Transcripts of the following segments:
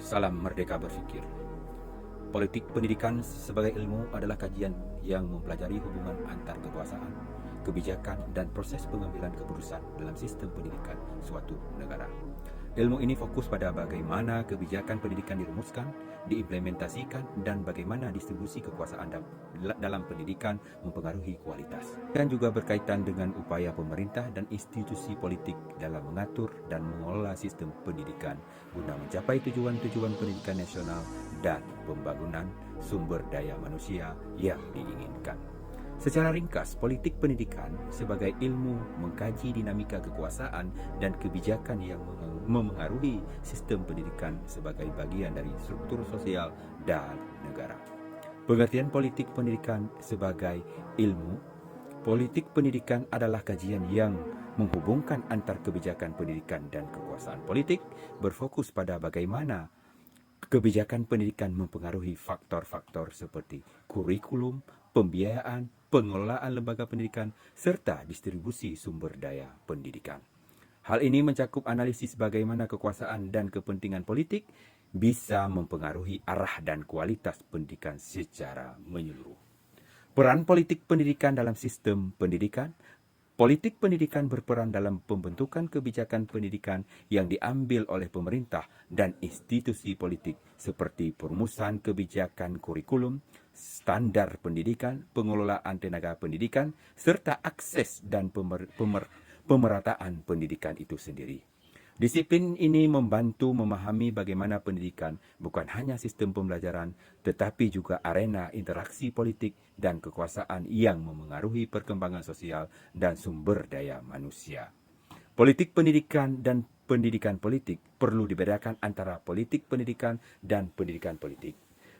Salam merdeka berfikir. Politik pendidikan sebagai ilmu adalah kajian yang mempelajari hubungan antar kekuasaan, kebijakan, dan proses pengambilan keputusan dalam sistem pendidikan suatu negara. Ilmu ini fokus pada bagaimana kebijakan pendidikan dirumuskan, diimplementasikan, dan bagaimana distribusi kekuasaan dalam pendidikan mempengaruhi kualitas. Dan juga berkaitan dengan upaya pemerintah dan institusi politik dalam mengatur dan mengelola sistem pendidikan guna mencapai tujuan-tujuan pendidikan nasional dan pembangunan sumber daya manusia yang diinginkan. Secara ringkas, politik pendidikan sebagai ilmu mengkaji dinamika kekuasaan dan kebijakan yang memengaruhi sistem pendidikan sebagai bagian dari struktur sosial dan negara. Pengertian politik pendidikan sebagai ilmu, politik pendidikan adalah kajian yang menghubungkan antar kebijakan pendidikan dan kekuasaan politik, berfokus pada bagaimana kebijakan pendidikan mempengaruhi faktor-faktor seperti kurikulum, pembiayaan, pengelolaan lembaga pendidikan, serta distribusi sumber daya pendidikan. Hal ini mencakup analisis bagaimana kekuasaan dan kepentingan politik bisa mempengaruhi arah dan kualitas pendidikan secara menyeluruh. Peran politik pendidikan dalam sistem pendidikan. Politik pendidikan berperan dalam pembentukan kebijakan pendidikan yang diambil oleh pemerintah dan institusi politik seperti perumusan kebijakan kurikulum, standar pendidikan, pengelolaan tenaga pendidikan, serta akses dan pemerataan pendidikan itu sendiri. Disiplin ini membantu memahami bagaimana pendidikan bukan hanya sistem pembelajaran, tetapi juga arena interaksi politik dan kekuasaan yang memengaruhi perkembangan sosial dan sumber daya manusia. Politik pendidikan dan pendidikan politik perlu dibedakan antara politik pendidikan dan pendidikan politik.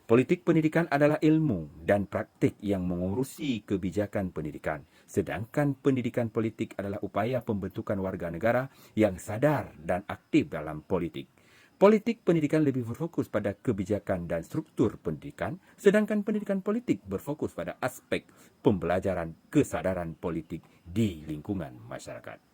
Politik pendidikan adalah ilmu dan praktik yang mengurusi kebijakan pendidikan, sedangkan pendidikan politik adalah upaya pembentukan warga negara yang sadar dan aktif dalam politik. Politik pendidikan lebih berfokus pada kebijakan dan struktur pendidikan, sedangkan pendidikan politik berfokus pada aspek pembelajaran kesadaran politik di lingkungan masyarakat.